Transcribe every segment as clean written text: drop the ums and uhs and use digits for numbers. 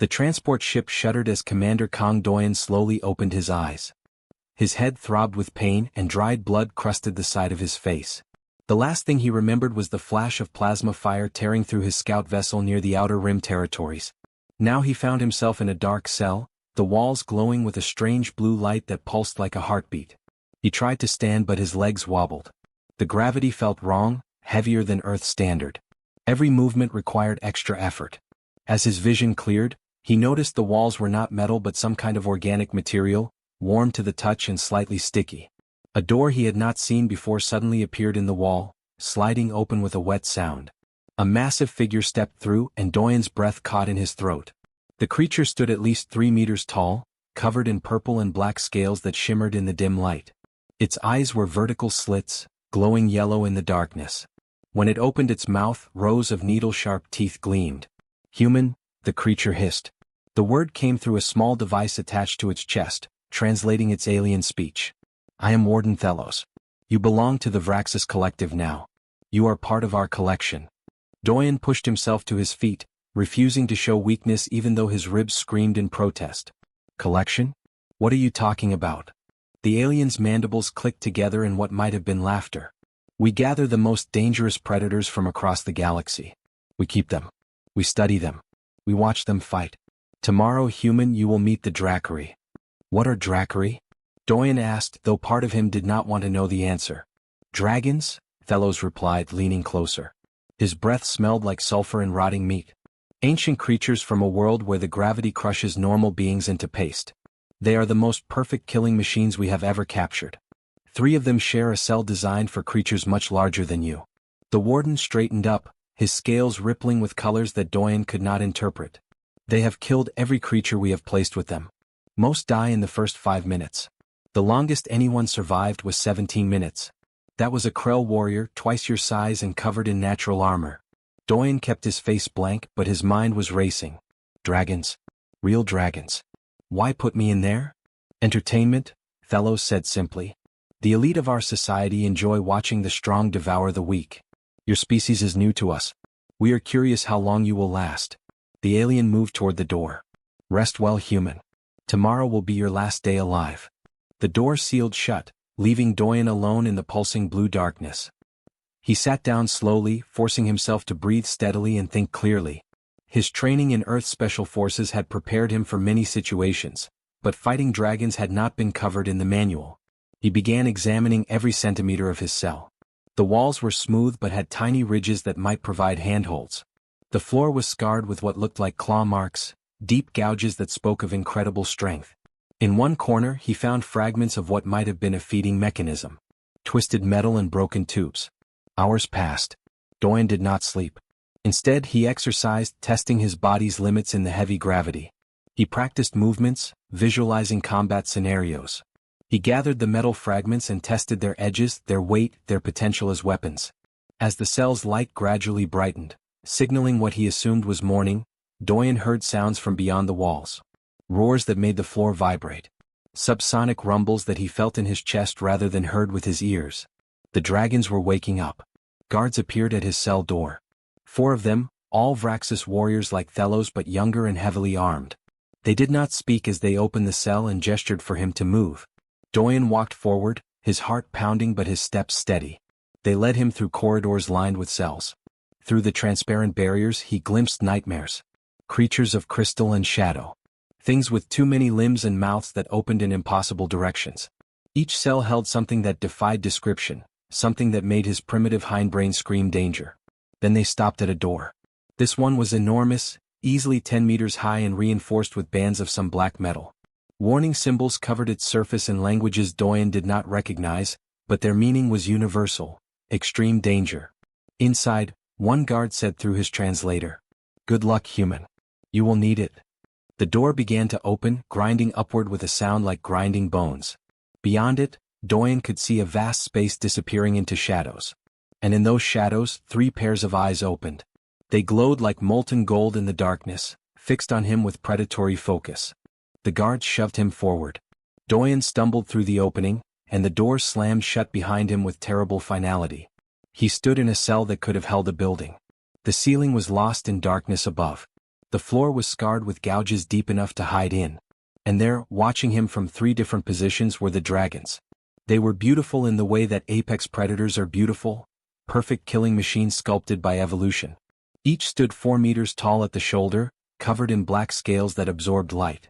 The transport ship shuddered as Commander Kong Doyen slowly opened his eyes. His head throbbed with pain and dried blood crusted the side of his face. The last thing he remembered was the flash of plasma fire tearing through his scout vessel near the Outer Rim territories. Now he found himself in a dark cell, the walls glowing with a strange blue light that pulsed like a heartbeat. He tried to stand but his legs wobbled. The gravity felt wrong, heavier than Earth standard. Every movement required extra effort. As his vision cleared, he noticed the walls were not metal but some kind of organic material, warm to the touch and slightly sticky. A door he had not seen before suddenly appeared in the wall, sliding open with a wet sound. A massive figure stepped through and Doyen's breath caught in his throat. The creature stood at least 3 meters tall, covered in purple and black scales that shimmered in the dim light. Its eyes were vertical slits, glowing yellow in the darkness. When it opened its mouth, rows of needle-sharp teeth gleamed. "Human," the creature hissed. The word came through a small device attached to its chest, translating its alien speech. "I am Warden Thelos. You belong to the Vraxis Collective now. You are part of our collection." Doyen pushed himself to his feet, refusing to show weakness even though his ribs screamed in protest. "Collection? What are you talking about?" The alien's mandibles clicked together in what might have been laughter. "We gather the most dangerous predators from across the galaxy. We keep them. We study them. We watch them fight. Tomorrow, human, you will meet the Dracari." "What are Dracari?" Doyen asked, though part of him did not want to know the answer. "Dragons," Thelos replied, leaning closer. His breath smelled like sulfur and rotting meat. "Ancient creatures from a world where the gravity crushes normal beings into paste. They are the most perfect killing machines we have ever captured. 3 of them share a cell designed for creatures much larger than you." The warden straightened up, his scales rippling with colors that Doyen could not interpret. "They have killed every creature we have placed with them. Most die in the first 5 minutes. The longest anyone survived was 17 minutes. That was a Krell warrior, twice your size and covered in natural armor." Doyen kept his face blank, but his mind was racing. "Dragons. Real dragons. Why put me in there?" "Entertainment," Thelos said simply. "The elite of our society enjoy watching the strong devour the weak. Your species is new to us. We are curious how long you will last." The alien moved toward the door. "Rest well, human. Tomorrow will be your last day alive." The door sealed shut, leaving Doyen alone in the pulsing blue darkness. He sat down slowly, forcing himself to breathe steadily and think clearly. His training in Earth Special Forces had prepared him for many situations, but fighting dragons had not been covered in the manual. He began examining every centimeter of his cell. The walls were smooth but had tiny ridges that might provide handholds. The floor was scarred with what looked like claw marks, deep gouges that spoke of incredible strength. In one corner he found fragments of what might have been a feeding mechanism. Twisted metal and broken tubes. Hours passed. Doyen did not sleep. Instead he exercised, testing his body's limits in the heavy gravity. He practiced movements, visualizing combat scenarios. He gathered the metal fragments and tested their edges, their weight, their potential as weapons. As the cell's light gradually brightened, signaling what he assumed was morning, Doyen heard sounds from beyond the walls. Roars that made the floor vibrate. Subsonic rumbles that he felt in his chest rather than heard with his ears. The dragons were waking up. Guards appeared at his cell door. 4 of them, all Vraxis warriors like Thelos but younger and heavily armed. They did not speak as they opened the cell and gestured for him to move. Doyen walked forward, his heart pounding but his steps steady. They led him through corridors lined with cells. Through the transparent barriers he glimpsed nightmares. Creatures of crystal and shadow. Things with too many limbs and mouths that opened in impossible directions. Each cell held something that defied description, something that made his primitive hindbrain scream danger. Then they stopped at a door. This one was enormous, easily 10 meters high and reinforced with bands of some black metal. Warning symbols covered its surface in languages Doyen did not recognize, but their meaning was universal: extreme danger. Inside, one guard said through his translator, "Good luck, human. You will need it." The door began to open, grinding upward with a sound like grinding bones. Beyond it, Doyen could see a vast space disappearing into shadows. And in those shadows, 3 pairs of eyes opened. They glowed like molten gold in the darkness, fixed on him with predatory focus. The guards shoved him forward. Doyen stumbled through the opening, and the door slammed shut behind him with terrible finality. He stood in a cell that could have held a building. The ceiling was lost in darkness above. The floor was scarred with gouges deep enough to hide in. And there, watching him from 3 different positions, were the dragons. They were beautiful in the way that apex predators are beautiful, perfect killing machines sculpted by evolution. Each stood 4 meters tall at the shoulder, covered in black scales that absorbed light.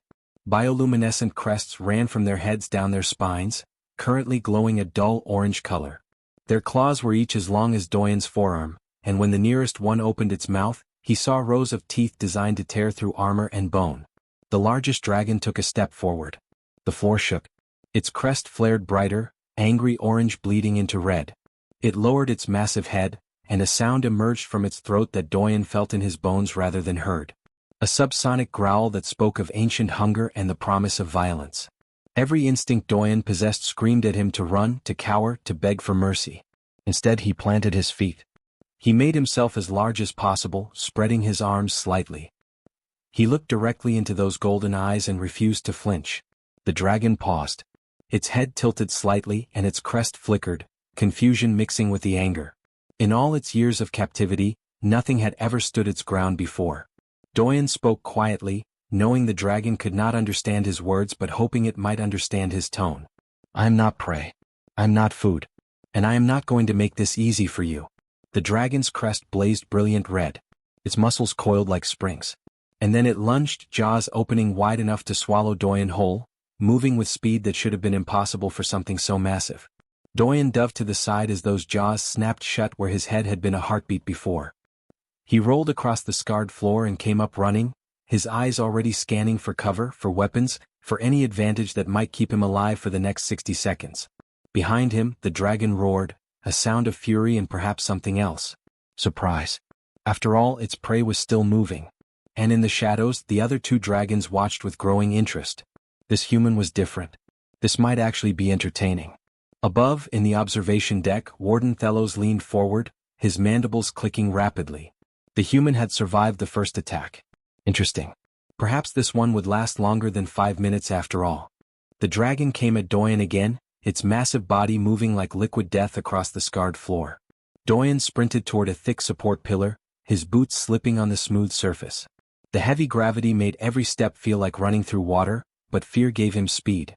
Bioluminescent crests ran from their heads down their spines, currently glowing a dull orange color. Their claws were each as long as Doyen's forearm, and when the nearest one opened its mouth, he saw rows of teeth designed to tear through armor and bone. The largest dragon took a step forward. The floor shook. Its crest flared brighter, angry orange bleeding into red. It lowered its massive head, and a sound emerged from its throat that Doyen felt in his bones rather than heard. A subsonic growl that spoke of ancient hunger and the promise of violence. Every instinct Doyen possessed screamed at him to run, to cower, to beg for mercy. Instead he planted his feet. He made himself as large as possible, spreading his arms slightly. He looked directly into those golden eyes and refused to flinch. The dragon paused. Its head tilted slightly and its crest flickered, confusion mixing with the anger. In all its years of captivity, nothing had ever stood its ground before. Doyen spoke quietly, knowing the dragon could not understand his words but hoping it might understand his tone. "I am not prey. I am not food. And I am not going to make this easy for you." The dragon's crest blazed brilliant red. Its muscles coiled like springs. And then it lunged, jaws opening wide enough to swallow Doyen whole, moving with speed that should have been impossible for something so massive. Doyen dove to the side as those jaws snapped shut where his head had been a heartbeat before. He rolled across the scarred floor and came up running, his eyes already scanning for cover, for weapons, for any advantage that might keep him alive for the next 60 seconds. Behind him, the dragon roared, a sound of fury and perhaps something else. Surprise. After all, its prey was still moving. And in the shadows, the other 2 dragons watched with growing interest. This human was different. This might actually be entertaining. Above, in the observation deck, Warden Thelos leaned forward, his mandibles clicking rapidly. The human had survived the first attack. Interesting. Perhaps this one would last longer than 5 minutes after all. The dragon came at Doyen again, its massive body moving like liquid death across the scarred floor. Doyen sprinted toward a thick support pillar, his boots slipping on the smooth surface. The heavy gravity made every step feel like running through water, but fear gave him speed.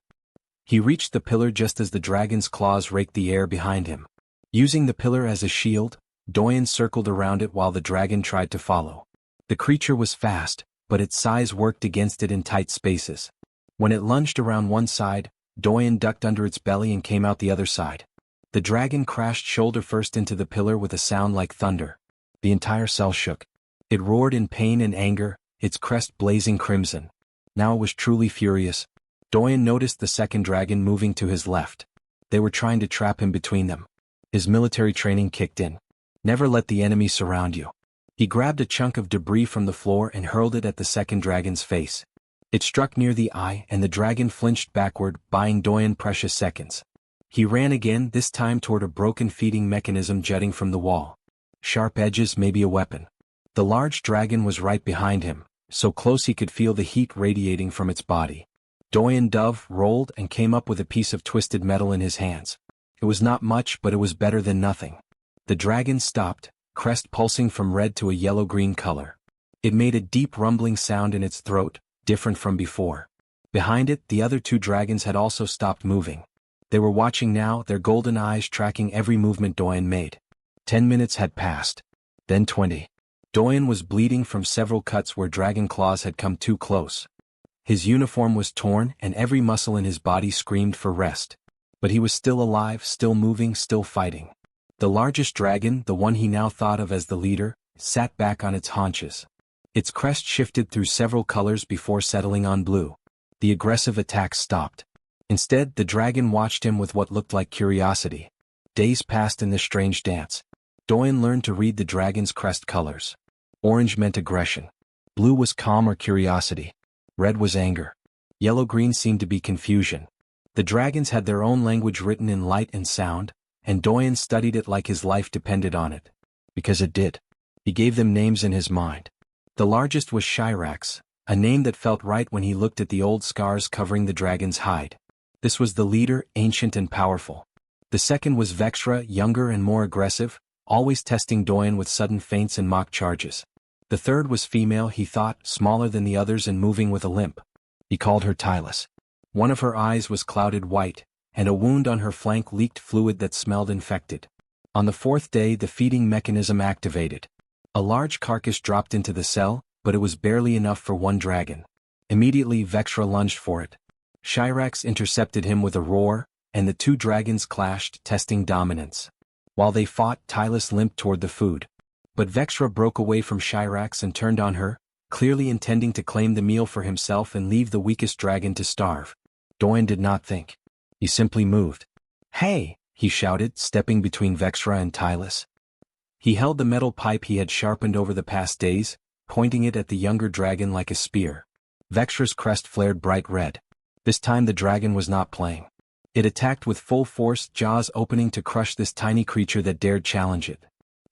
He reached the pillar just as the dragon's claws raked the air behind him. Using the pillar as a shield, Doyen circled around it while the dragon tried to follow. The creature was fast, but its size worked against it in tight spaces. When it lunged around one side, Doyen ducked under its belly and came out the other side. The dragon crashed shoulder first into the pillar with a sound like thunder. The entire cell shook. It roared in pain and anger, its crest blazing crimson. Now it was truly furious. Doyen noticed the second dragon moving to his left. They were trying to trap him between them. His military training kicked in. Never let the enemy surround you. He grabbed a chunk of debris from the floor and hurled it at the second dragon's face. It struck near the eye and the dragon flinched backward, buying Doyen precious seconds. He ran again, this time toward a broken feeding mechanism jutting from the wall. Sharp edges, maybe a weapon. The large dragon was right behind him, so close he could feel the heat radiating from its body. Doyen dove, rolled, and came up with a piece of twisted metal in his hands. It was not much, but it was better than nothing. The dragon stopped, crest pulsing from red to a yellow-green color. It made a deep rumbling sound in its throat, different from before. Behind it, the other 2 dragons had also stopped moving. They were watching now, their golden eyes tracking every movement Doyen made. 10 minutes had passed. Then 20. Doyen was bleeding from several cuts where dragon claws had come too close. His uniform was torn and every muscle in his body screamed for rest. But he was still alive, still moving, still fighting. The largest dragon, the one he now thought of as the leader, sat back on its haunches. Its crest shifted through several colors before settling on blue. The aggressive attack stopped. Instead, the dragon watched him with what looked like curiosity. Days passed in this strange dance. Doyen learned to read the dragon's crest colors. Orange meant aggression. Blue was calm or curiosity. Red was anger. Yellow-green seemed to be confusion. The dragons had their own language written in light and sound, and Doyen studied it like his life depended on it. Because it did. He gave them names in his mind. The largest was Shirax, a name that felt right when he looked at the old scars covering the dragon's hide. This was the leader, ancient and powerful. The second was Vexra, younger and more aggressive, always testing Doyen with sudden feints and mock charges. The third was female, he thought, smaller than the others and moving with a limp. He called her Tylus. One of her eyes was clouded white, and a wound on her flank leaked fluid that smelled infected. On the fourth day the feeding mechanism activated. A large carcass dropped into the cell, but it was barely enough for one dragon. Immediately Vexra lunged for it. Shyrax intercepted him with a roar, and the two dragons clashed, testing dominance. While they fought, Tylus limped toward the food. But Vexra broke away from Shyrax and turned on her, clearly intending to claim the meal for himself and leave the weakest dragon to starve. Doyen did not think. He simply moved. "Hey!" he shouted, stepping between Vexra and Tylus. He held the metal pipe he had sharpened over the past days, pointing it at the younger dragon like a spear. Vexra's crest flared bright red. This time the dragon was not playing. It attacked with full force, jaws opening to crush this tiny creature that dared challenge it.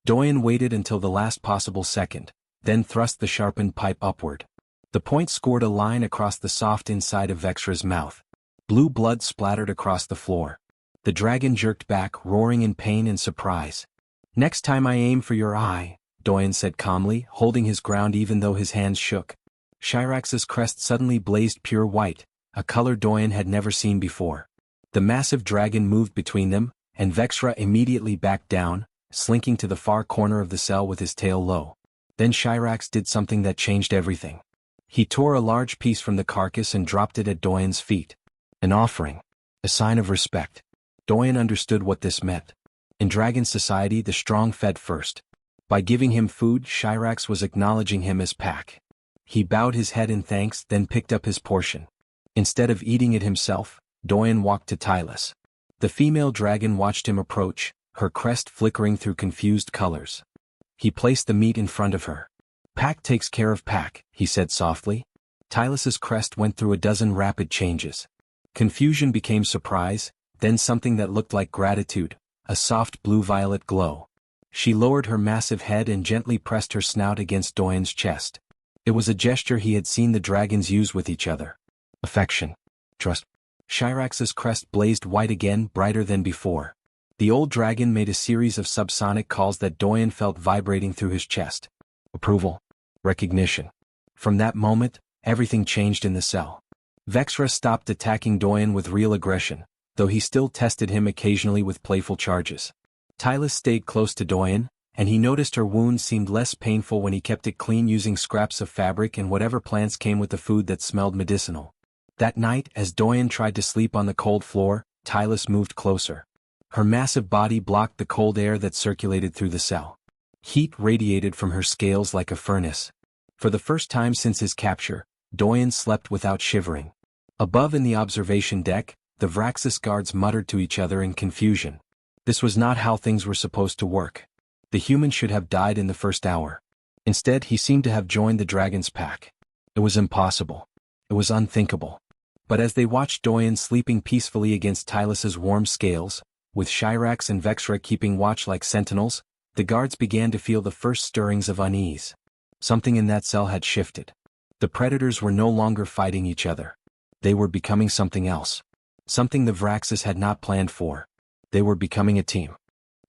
Doyen waited until the last possible second, then thrust the sharpened pipe upward. The point scored a line across the soft inside of Vexra's mouth. Blue blood splattered across the floor. The dragon jerked back, roaring in pain and surprise. "Next time I aim for your eye," Doyen said calmly, holding his ground even though his hands shook. Shyrax's crest suddenly blazed pure white, a color Doyen had never seen before. The massive dragon moved between them, and Vexra immediately backed down, slinking to the far corner of the cell with his tail low. Then Shyrax did something that changed everything. He tore a large piece from the carcass and dropped it at Doyen's feet. An offering. A sign of respect. Doyen understood what this meant. In dragon society, the strong fed first. By giving him food, Shyrax was acknowledging him as pack. He bowed his head in thanks, then picked up his portion. Instead of eating it himself, Doyen walked to Tylus. The female dragon watched him approach, her crest flickering through confused colors. He placed the meat in front of her. "Pack takes care of pack," he said softly. Tylus's crest went through a dozen rapid changes. Confusion became surprise, then something that looked like gratitude, a soft blue-violet glow. She lowered her massive head and gently pressed her snout against Doyen's chest. It was a gesture he had seen the dragons use with each other. Affection. Trust. Shyrax's crest blazed white again, brighter than before. The old dragon made a series of subsonic calls that Doyen felt vibrating through his chest. Approval. Recognition. From that moment, everything changed in the cell. Vexra stopped attacking Doyen with real aggression, though he still tested him occasionally with playful charges. Tylus stayed close to Doyen, and he noticed her wound seemed less painful when he kept it clean using scraps of fabric and whatever plants came with the food that smelled medicinal. That night, as Doyen tried to sleep on the cold floor, Tylus moved closer. Her massive body blocked the cold air that circulated through the cell. Heat radiated from her scales like a furnace. For the first time since his capture, Doyen slept without shivering. Above in the observation deck, the Vraxis guards muttered to each other in confusion. This was not how things were supposed to work. The human should have died in the first hour. Instead, he seemed to have joined the dragon's pack. It was impossible. It was unthinkable. But as they watched Doyen sleeping peacefully against Tylus's warm scales, with Shyrax and Vexra keeping watch like sentinels, the guards began to feel the first stirrings of unease. Something in that cell had shifted. The predators were no longer fighting each other. They were becoming something else. Something the Vraxis had not planned for. They were becoming a team.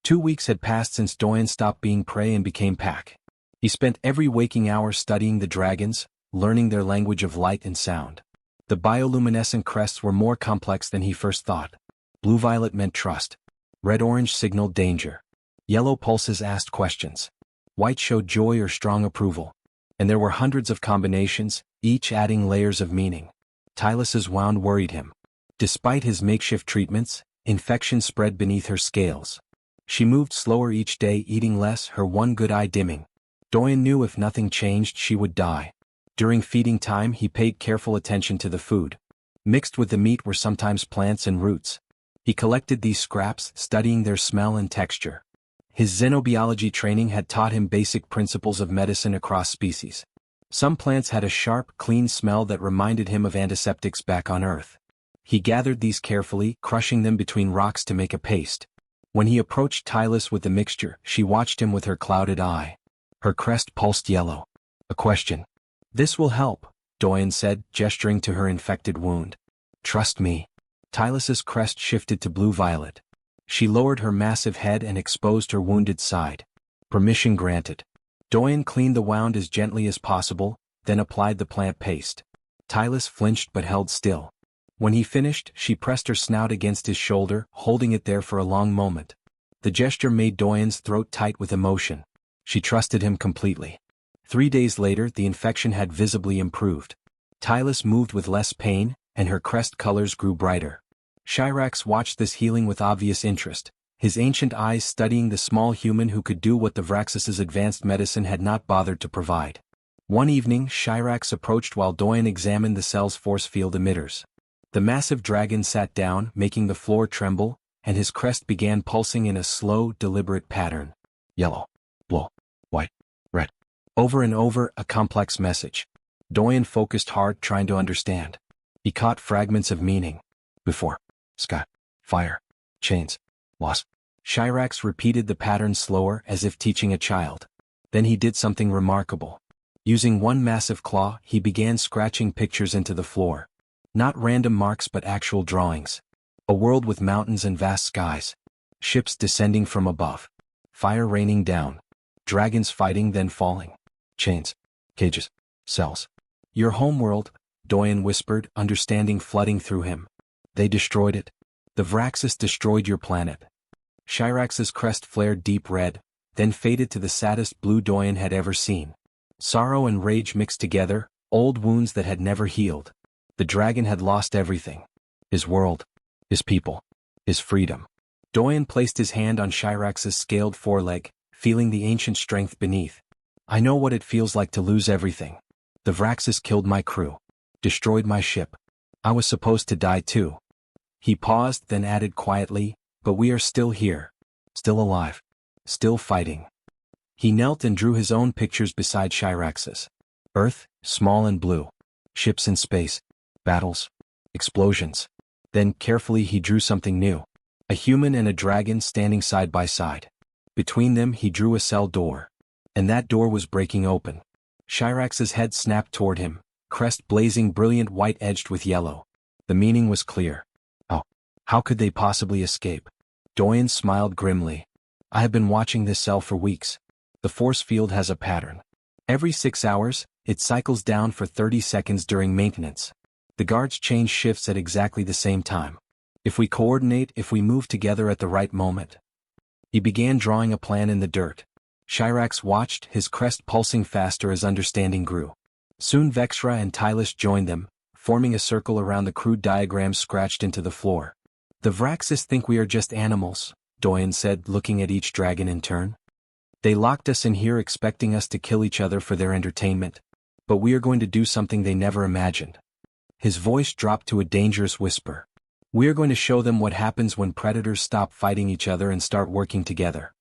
2 weeks had passed since Doyen stopped being prey and became pack. He spent every waking hour studying the dragons, learning their language of light and sound. The bioluminescent crests were more complex than he first thought. Blue-violet meant trust. Red-orange signaled danger. Yellow pulses asked questions. White showed joy or strong approval. And there were hundreds of combinations, each adding layers of meaning. Tylus's wound worried him. Despite his makeshift treatments, infection spread beneath her scales. She moved slower each day, eating less, her one good eye dimming. Doyen knew if nothing changed she would die. During feeding time he paid careful attention to the food. Mixed with the meat were sometimes plants and roots. He collected these scraps, studying their smell and texture. His xenobiology training had taught him basic principles of medicine across species. Some plants had a sharp, clean smell that reminded him of antiseptics back on Earth. He gathered these carefully, crushing them between rocks to make a paste. When he approached Tylus with the mixture, she watched him with her clouded eye. Her crest pulsed yellow. A question. "This will help," Doyen said, gesturing to her infected wound. "Trust me." Tylus's crest shifted to blue-violet. She lowered her massive head and exposed her wounded side. Permission granted. Doyen cleaned the wound as gently as possible, then applied the plant paste. Tylus flinched but held still. When he finished, she pressed her snout against his shoulder, holding it there for a long moment. The gesture made Doyen's throat tight with emotion. She trusted him completely. 3 days later, the infection had visibly improved. Tylus moved with less pain, and her crest colors grew brighter. Shirax watched this healing with obvious interest, his ancient eyes studying the small human who could do what the Vraxis's advanced medicine had not bothered to provide. One evening, Shirax approached while Doyen examined the cell's force field emitters. The massive dragon sat down, making the floor tremble, and his crest began pulsing in a slow, deliberate pattern. Yellow, blue, white, red. Over and over, a complex message. Doyen focused hard, trying to understand. He caught fragments of meaning. Before. Sky. Fire. Chains. Lost. Shirax repeated the pattern slower, as if teaching a child. Then he did something remarkable. Using one massive claw, he began scratching pictures into the floor. Not random marks but actual drawings. A world with mountains and vast skies. Ships descending from above. Fire raining down. Dragons fighting then falling. Chains. Cages. Cells. Your homeworld, Doyen whispered, understanding flooding through him. They destroyed it. The Vraxis destroyed your planet. Shirax's crest flared deep red, then faded to the saddest blue Doyen had ever seen. Sorrow and rage mixed together, old wounds that had never healed. The dragon had lost everything. His world. His people. His freedom. Doyen placed his hand on Shirax's scaled foreleg, feeling the ancient strength beneath. I know what it feels like to lose everything. The Vraxis killed my crew. Destroyed my ship. I was supposed to die too. He paused, then added quietly, but we are still here. Still alive. Still fighting. He knelt and drew his own pictures beside Shirax's. Earth, small and blue. Ships in space. Battles. Explosions. Then carefully he drew something new. A human and a dragon standing side by side. Between them he drew a cell door. And that door was breaking open. Shirax's head snapped toward him, crest blazing brilliant white edged with yellow. The meaning was clear. Oh, how could they possibly escape? Doyen smiled grimly. I have been watching this cell for weeks. The force field has a pattern. Every 6 hours, it cycles down for 30 seconds during maintenance. The guards change shifts at exactly the same time. If we coordinate, if we move together at the right moment. He began drawing a plan in the dirt. Shirax watched, his crest pulsing faster as understanding grew. Soon Vexra and Tylus joined them, forming a circle around the crude diagrams scratched into the floor. The Vraxis think we are just animals, Doyen said, looking at each dragon in turn. They locked us in here expecting us to kill each other for their entertainment. But we are going to do something they never imagined. His voice dropped to a dangerous whisper. We are going to show them what happens when predators stop fighting each other and start working together.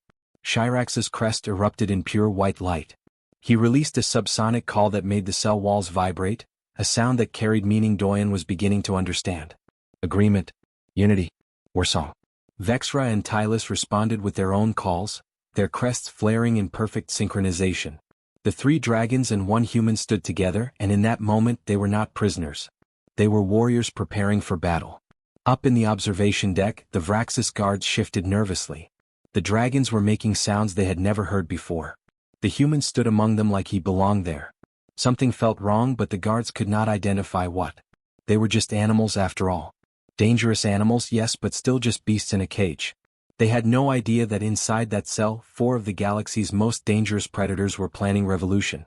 Shirax's crest erupted in pure white light. He released a subsonic call that made the cell walls vibrate, a sound that carried meaning Doyen was beginning to understand. Agreement. Unity. Warsong. Vexra and Tylus responded with their own calls, their crests flaring in perfect synchronization. The 3 dragons and 1 human stood together, and in that moment they were not prisoners. They were warriors preparing for battle. Up in the observation deck, the Vraxis guards shifted nervously. The dragons were making sounds they had never heard before. The human stood among them like he belonged there. Something felt wrong, but the guards could not identify what. They were just animals after all. Dangerous animals, yes, but still just beasts in a cage. They had no idea that inside that cell, 4 of the galaxy's most dangerous predators were planning revolution.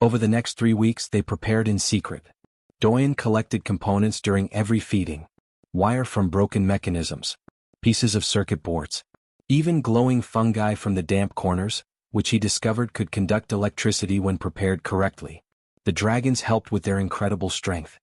Over the next 3 weeks they prepared in secret. Doyen collected components during every feeding. Wire from broken mechanisms. Pieces of circuit boards. Even glowing fungi from the damp corners, which he discovered could conduct electricity when prepared correctly. The dragons helped with their incredible strength.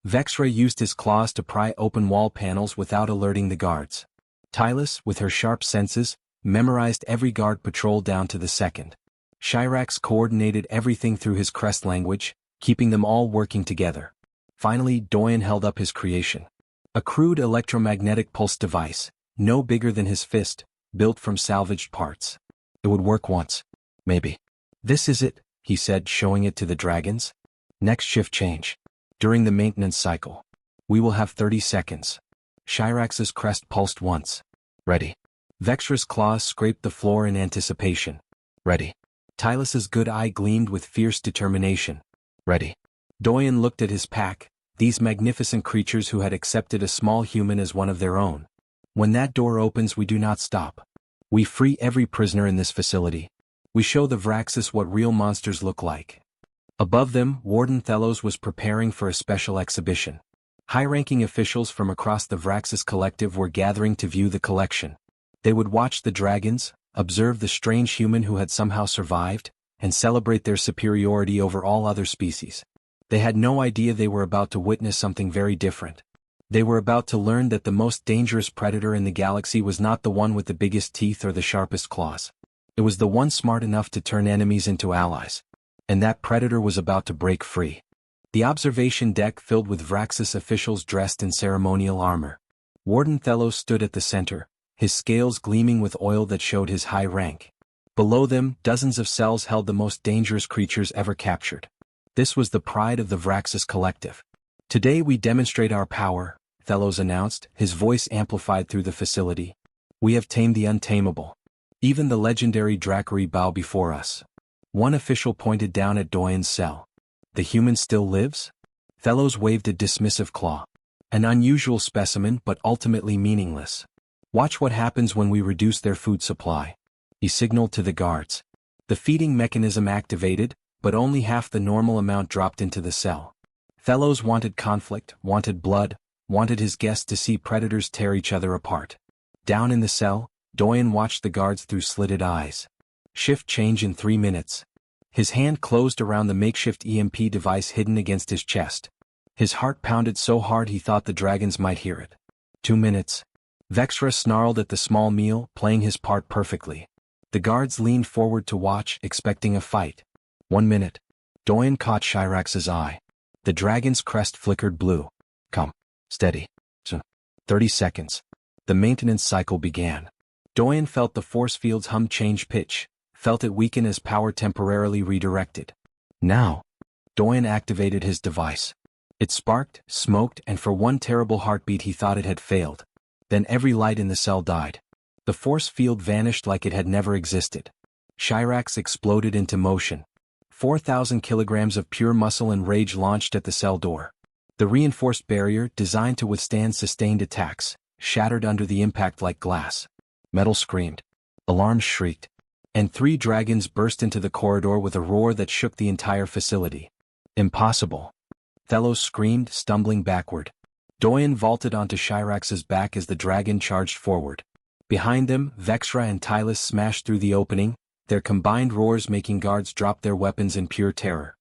Vexra used his claws to pry open wall panels without alerting the guards. Tylus, with her sharp senses, memorized every guard patrol down to the second. Shirax coordinated everything through his crest language, keeping them all working together. Finally, Doyen held up his creation. A crude electromagnetic pulse device, no bigger than his fist, built from salvaged parts. It would work once. Maybe. This is it, he said, showing it to the dragons. Next shift change. During the maintenance cycle. We will have 30 seconds. Shirax's crest pulsed once. Ready. Vexra's claws scraped the floor in anticipation. Ready. Tylus's good eye gleamed with fierce determination. Ready. Doyen looked at his pack, these magnificent creatures who had accepted a small human as one of their own. When that door opens, we do not stop. We free every prisoner in this facility. We show the Vraxis what real monsters look like. Above them, Warden Thelos was preparing for a special exhibition. High-ranking officials from across the Vraxis collective were gathering to view the collection. They would watch the dragons, observe the strange human who had somehow survived, and celebrate their superiority over all other species. They had no idea they were about to witness something very different. They were about to learn that the most dangerous predator in the galaxy was not the one with the biggest teeth or the sharpest claws. It was the one smart enough to turn enemies into allies. And that predator was about to break free. The observation deck filled with Vraxis officials dressed in ceremonial armor. Warden Thelos stood at the center, his scales gleaming with oil that showed his high rank. Below them, dozens of cells held the most dangerous creatures ever captured. This was the pride of the Vraxis collective. Today we demonstrate our power, Thelos announced, his voice amplified through the facility. We have tamed the untamable. Even the legendary Dracari bow before us. One official pointed down at Doyen's cell. The human still lives? Thelos waved a dismissive claw. An unusual specimen but ultimately meaningless. Watch what happens when we reduce their food supply. He signaled to the guards. The feeding mechanism activated, but only half the normal amount dropped into the cell. Thelos wanted conflict, wanted blood, wanted his guests to see predators tear each other apart. Down in the cell, Doyen watched the guards through slitted eyes. Shift change in 3 minutes. His hand closed around the makeshift EMP device hidden against his chest. His heart pounded so hard he thought the dragons might hear it. 2 minutes. Vexra snarled at the small meal, playing his part perfectly. The guards leaned forward to watch, expecting a fight. 1 minute. Doyen caught Shirax's eye. The dragon's crest flickered blue. Come. Steady. 30 seconds. The maintenance cycle began. Doyen felt the force field's hum change pitch, felt it weaken as power temporarily redirected. Now. Doyen activated his device. It sparked, smoked, and for one terrible heartbeat he thought it had failed. Then every light in the cell died. The force field vanished like it had never existed. Shirax exploded into motion. 4,000 kilograms of pure muscle and rage launched at the cell door. The reinforced barrier, designed to withstand sustained attacks, shattered under the impact like glass. Metal screamed. Alarms shrieked. And 3 dragons burst into the corridor with a roar that shook the entire facility. Impossible. Thelos screamed, stumbling backward. Doyen vaulted onto Shirax's back as the dragon charged forward. Behind them, Vexra and Tylus smashed through the opening, their combined roars making guards drop their weapons in pure terror.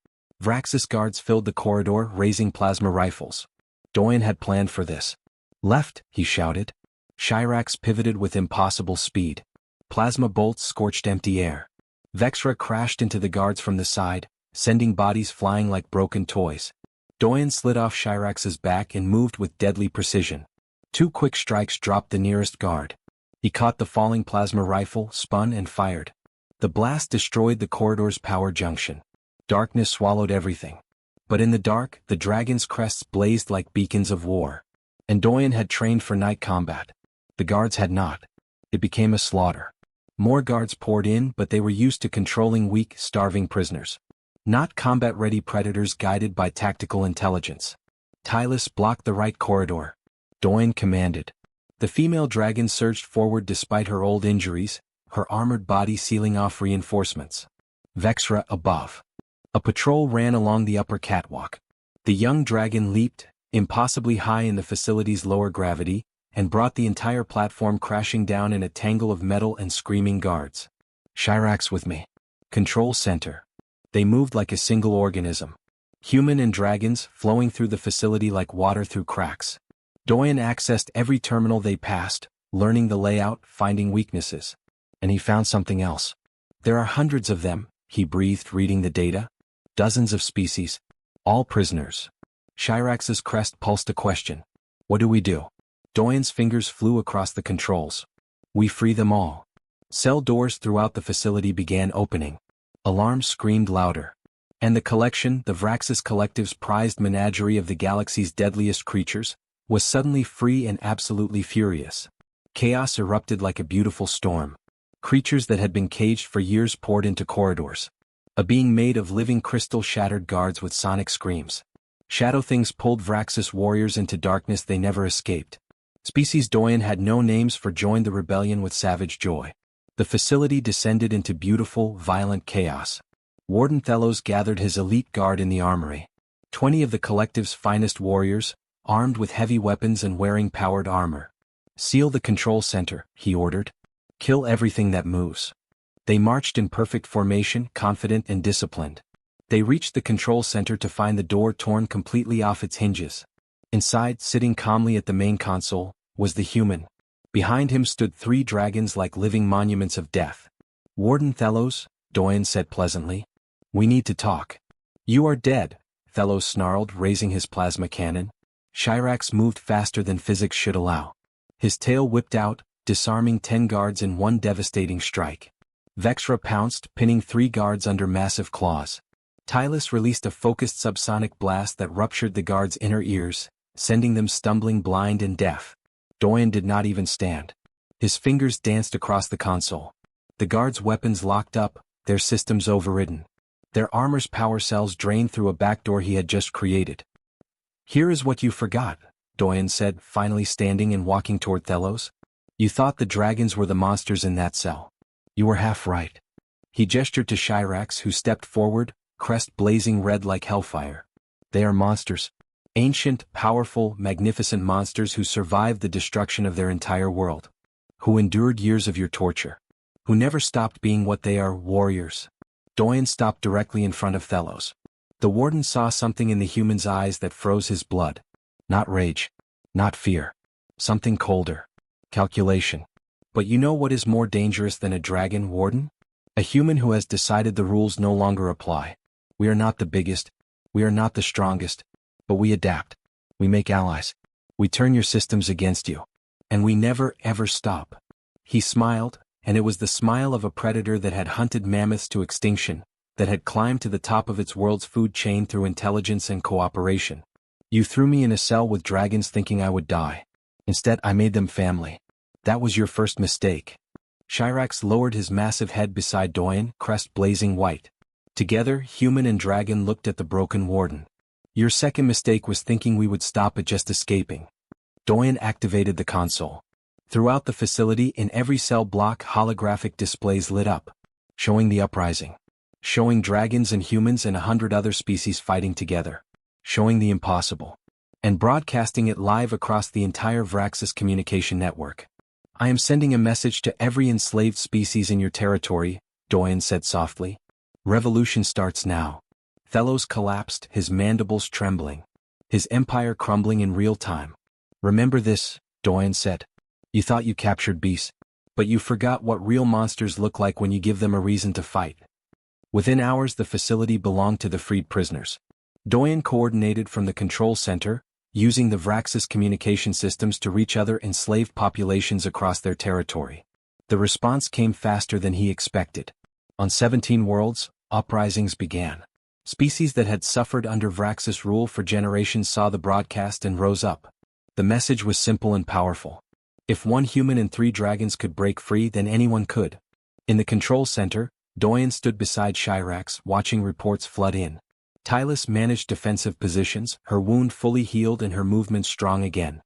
Vraxis guards filled the corridor, raising plasma rifles. Doyen had planned for this. Left, he shouted. Shirax pivoted with impossible speed. Plasma bolts scorched empty air. Vexra crashed into the guards from the side, sending bodies flying like broken toys. Doyen slid off Shirax's back and moved with deadly precision. 2 quick strikes dropped the nearest guard. He caught the falling plasma rifle, spun and fired. The blast destroyed the corridor's power junction. Darkness swallowed everything. But in the dark, the dragon's crests blazed like beacons of war. And Doyen had trained for night combat. The guards had not. It became a slaughter. More guards poured in, but they were used to controlling weak, starving prisoners. Not combat-ready predators guided by tactical intelligence. Tylus blocked the right corridor. Doyen commanded. The female dragon surged forward despite her old injuries, her armored body sealing off reinforcements. Vexra above. A patrol ran along the upper catwalk. The young dragon leaped, impossibly high in the facility's lower gravity, and brought the entire platform crashing down in a tangle of metal and screaming guards. Shirax with me. Control center. They moved like a single organism. Human and dragons flowing through the facility like water through cracks. Doyen accessed every terminal they passed, learning the layout, finding weaknesses. And he found something else. There are hundreds of them, he breathed, reading the data. Dozens of species. All prisoners. Shirax's crest pulsed a question. What do we do? Doyen's fingers flew across the controls. We free them all. Cell doors throughout the facility began opening. Alarms screamed louder. And the collection, the Vraxis Collective's prized menagerie of the galaxy's deadliest creatures, was suddenly free and absolutely furious. Chaos erupted like a beautiful storm. Creatures that had been caged for years poured into corridors. A being made of living crystal shattered guards with sonic screams. Shadow things pulled Vraxis warriors into darkness they never escaped. Species Doyen had no names for joined the rebellion with savage joy. The facility descended into beautiful, violent chaos. Warden Thelos gathered his elite guard in the armory. 20 of the collective's finest warriors, armed with heavy weapons and wearing powered armor. Seal the control center, he ordered. Kill everything that moves. They marched in perfect formation, confident and disciplined. They reached the control center to find the door torn completely off its hinges. Inside, sitting calmly at the main console, was the human. Behind him stood 3 dragons like living monuments of death. Warden Thelos, Doyen said pleasantly. We need to talk. You are dead, Thelos snarled, raising his plasma cannon. Shirax moved faster than physics should allow. His tail whipped out, disarming 10 guards in one devastating strike. Vexra pounced, pinning 3 guards under massive claws. Tylus released a focused subsonic blast that ruptured the guards' inner ears, sending them stumbling blind and deaf. Doyen did not even stand. His fingers danced across the console. The guards' weapons locked up, their systems overridden. Their armor's power cells drained through a backdoor he had just created. Here is what you forgot, Doyen said, finally standing and walking toward Thelos. You thought the dragons were the monsters in that cell. You were half right. He gestured to Shirax, who stepped forward, crest blazing red like hellfire. They are monsters. Ancient, powerful, magnificent monsters who survived the destruction of their entire world. Who endured years of your torture. Who never stopped being what they are, warriors. Doyen stopped directly in front of Thelos. The warden saw something in the human's eyes that froze his blood. Not rage. Not fear. Something colder. Calculation. But you know what is more dangerous than a dragon, Warden? A human who has decided the rules no longer apply. We are not the biggest. We are not the strongest. But we adapt. We make allies. We turn your systems against you. And we never ever stop. He smiled, and it was the smile of a predator that had hunted mammoths to extinction, that had climbed to the top of its world's food chain through intelligence and cooperation. You threw me in a cell with dragons thinking I would die. Instead, I made them family. That was your first mistake. Shirax lowered his massive head beside Doyen, crest blazing white. Together, human and dragon looked at the broken warden. Your second mistake was thinking we would stop at just escaping. Doyen activated the console. Throughout the facility, in every cell block, holographic displays lit up, showing the uprising. Showing dragons and humans and 100 other species fighting together. Showing the impossible. And broadcasting it live across the entire Vraxis communication network. I am sending a message to every enslaved species in your territory, Doyen said softly. Revolution starts now. Thelos collapsed, his mandibles trembling. His empire crumbling in real time. Remember this, Doyen said. You thought you captured beasts, but you forgot what real monsters look like when you give them a reason to fight. Within hours, the facility belonged to the freed prisoners. Doyen coordinated from the control center, using the Vraxis communication systems to reach other enslaved populations across their territory. The response came faster than he expected. On 17 worlds, uprisings began. Species that had suffered under Vraxis rule for generations saw the broadcast and rose up. The message was simple and powerful. If 1 human and 3 dragons could break free, then anyone could. In the control center, Doyen stood beside Shirax, watching reports flood in. Tylus managed defensive positions, her wound fully healed and her movement strong again.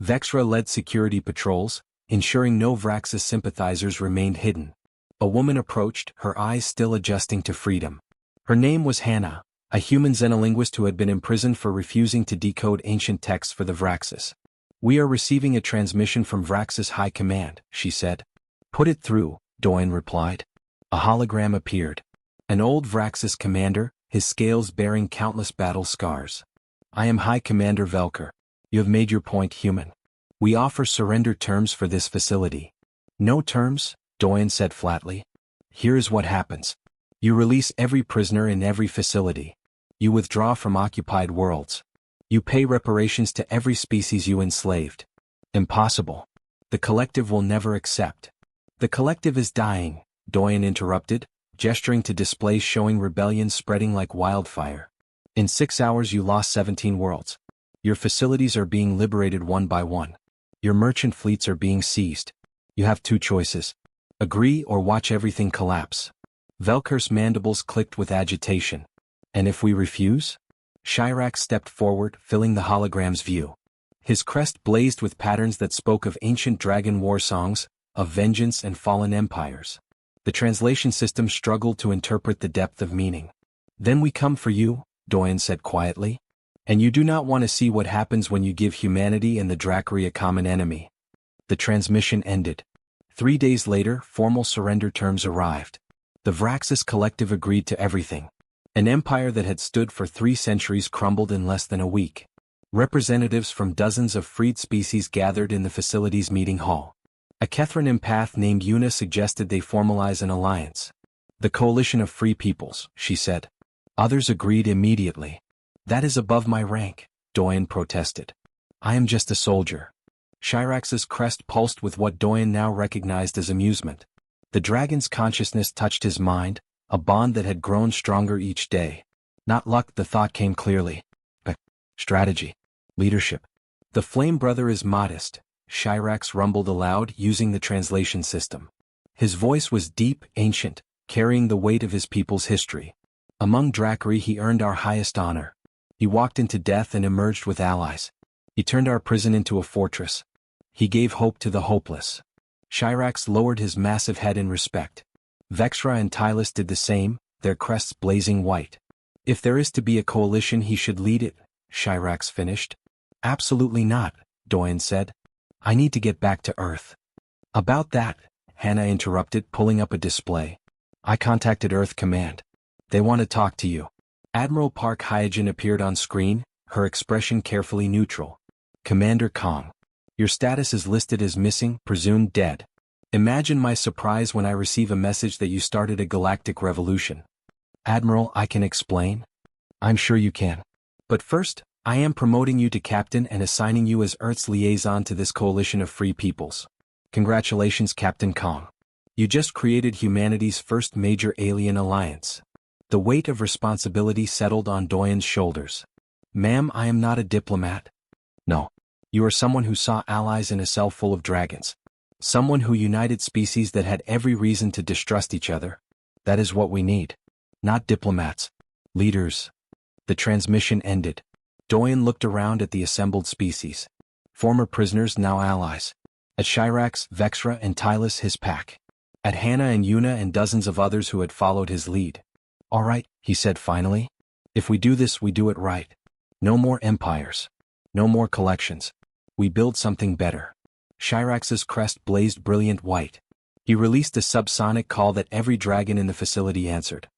Vexra led security patrols, ensuring no Vraxis sympathizers remained hidden. A woman approached, her eyes still adjusting to freedom. Her name was Hannah, a human xenolinguist who had been imprisoned for refusing to decode ancient texts for the Vraxis. We are receiving a transmission from Vraxis High Command, she said. Put it through, Doyen replied. A hologram appeared. An old Vraxis commander, his scales bearing countless battle scars. I am High Commander Velker. You have made your point, human. We offer surrender terms for this facility. No terms, Doyen said flatly. Here is what happens. You release every prisoner in every facility. You withdraw from occupied worlds. You pay reparations to every species you enslaved. Impossible. The collective will never accept. The collective is dying, Doyen interrupted, gesturing to displays showing rebellion spreading like wildfire. In 6 hours you lost 17 worlds. Your facilities are being liberated one by one. Your merchant fleets are being seized. You have 2 choices. Agree or watch everything collapse. Velker's mandibles clicked with agitation. And if we refuse? Chirac stepped forward, filling the hologram's view. His crest blazed with patterns that spoke of ancient dragon war songs, of vengeance and fallen empires. The translation system struggled to interpret the depth of meaning. Then we come for you, Doyen said quietly. And you do not want to see what happens when you give humanity and the Dracari a common enemy. The transmission ended. 3 days later, formal surrender terms arrived. The Vraxis collective agreed to everything. An empire that had stood for 3 centuries crumbled in less than a week. Representatives from dozens of freed species gathered in the facility's meeting hall. A Kethran empath named Yuna suggested they formalize an alliance. The Coalition of Free Peoples, she said. Others agreed immediately. That is above my rank, Doyen protested. I am just a soldier. Chirac's crest pulsed with what Doyen now recognized as amusement. The dragon's consciousness touched his mind, a bond that had grown stronger each day. Not luck, the thought came clearly. But strategy. Leadership. The Flame Brother is modest, Chirac rumbled aloud using the translation system. His voice was deep, ancient, carrying the weight of his people's history. Among Dracari he earned our highest honor. He walked into death and emerged with allies. He turned our prison into a fortress. He gave hope to the hopeless. Chirac lowered his massive head in respect. Vexra and Tylus did the same, their crests blazing white. If there is to be a coalition, he should lead it, Chirac finished. Absolutely not, Doyen said. I need to get back to Earth. About that, Hannah interrupted, pulling up a display. I contacted Earth Command. They want to talk to you. Admiral Park Hyojin appeared on screen, her expression carefully neutral. Commander Kong. Your status is listed as missing, presumed dead. Imagine my surprise when I receive a message that you started a galactic revolution. Admiral, I can explain? I'm sure you can. But first, I am promoting you to captain and assigning you as Earth's liaison to this coalition of free peoples. Congratulations, Captain Kong. You just created humanity's first major alien alliance. The weight of responsibility settled on Doyen's shoulders. Ma'am, I am not a diplomat. No. You are someone who saw allies in a cell full of dragons. Someone who united species that had every reason to distrust each other. That is what we need. Not diplomats. Leaders. The transmission ended. Doyen looked around at the assembled species. Former prisoners, now allies. At Chirac, Vexra and Tylus, his pack. At Hannah and Yuna and dozens of others who had followed his lead. All right, he said finally. If we do this, we do it right. No more empires. No more collections. We build something better. Chirac's crest blazed brilliant white. He released a subsonic call that every dragon in the facility answered.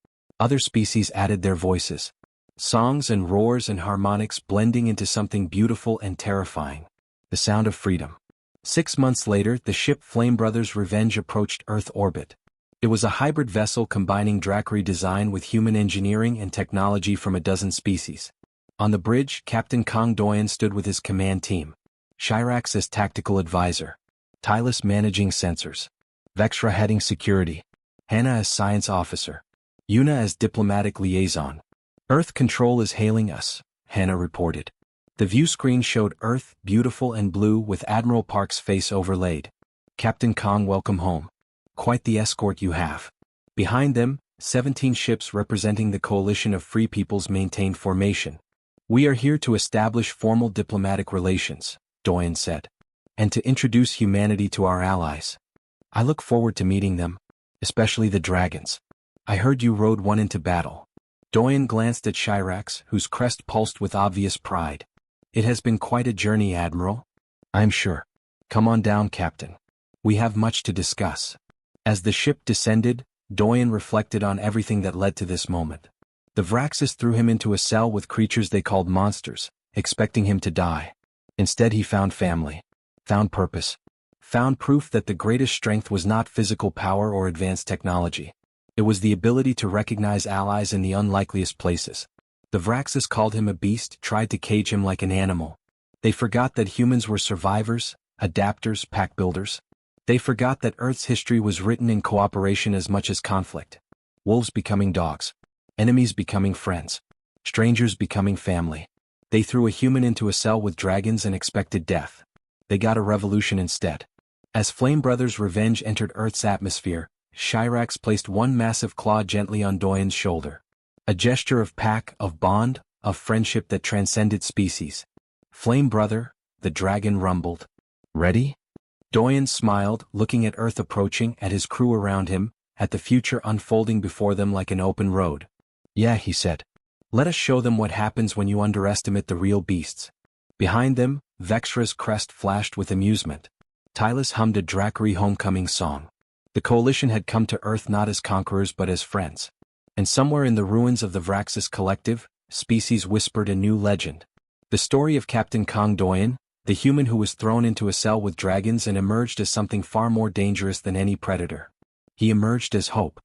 Other species added their voices. Songs and roars and harmonics blending into something beautiful and terrifying. The sound of freedom. 6 months later, the ship Flame Brothers Revenge approached Earth orbit. It was a hybrid vessel combining Dracari design with human engineering and technology from a dozen species. On the bridge, Captain Kong Doyen stood with his command team. Chirac as tactical advisor. Tylus managing sensors. Vexra heading security. Hannah as science officer. Yuna as diplomatic liaison. Earth Control is hailing us, Hannah reported. The view screen showed Earth, beautiful and blue with Admiral Park's face overlaid. Captain Kong, welcome home. Quite the escort you have. Behind them, 17 ships representing the coalition of free peoples maintained formation. We are here to establish formal diplomatic relations, Doyen said. And to introduce humanity to our allies. I look forward to meeting them, especially the dragons. I heard you rode one into battle. Doyen glanced at Chirac, whose crest pulsed with obvious pride. It has been quite a journey, Admiral. I'm sure. Come on down, Captain. We have much to discuss. As the ship descended, Doyen reflected on everything that led to this moment. The Vraxis threw him into a cell with creatures they called monsters, expecting him to die. Instead he found family. Found purpose. Found proof that the greatest strength was not physical power or advanced technology. It was the ability to recognize allies in the unlikeliest places. The Vraxis called him a beast, tried to cage him like an animal. They forgot that humans were survivors, adapters, pack builders. They forgot that Earth's history was written in cooperation as much as conflict. Wolves becoming dogs. Enemies becoming friends. Strangers becoming family. They threw a human into a cell with dragons and expected death. They got a revolution instead. As Flame Brothers' revenge entered Earth's atmosphere, Shirax placed one massive claw gently on Doyen's shoulder. A gesture of pact, of bond, of friendship that transcended species. Flame Brother, the dragon rumbled. Ready? Doyen smiled, looking at Earth approaching, at his crew around him, at the future unfolding before them like an open road. Yeah, he said. Let us show them what happens when you underestimate the real beasts. Behind them, Vexra's crest flashed with amusement. Tylus hummed a Dracary homecoming song. The coalition had come to Earth not as conquerors but as friends. And somewhere in the ruins of the Vraxis collective, species whispered a new legend. The story of Captain Kong Doyen, the human who was thrown into a cell with dragons and emerged as something far more dangerous than any predator. He emerged as hope.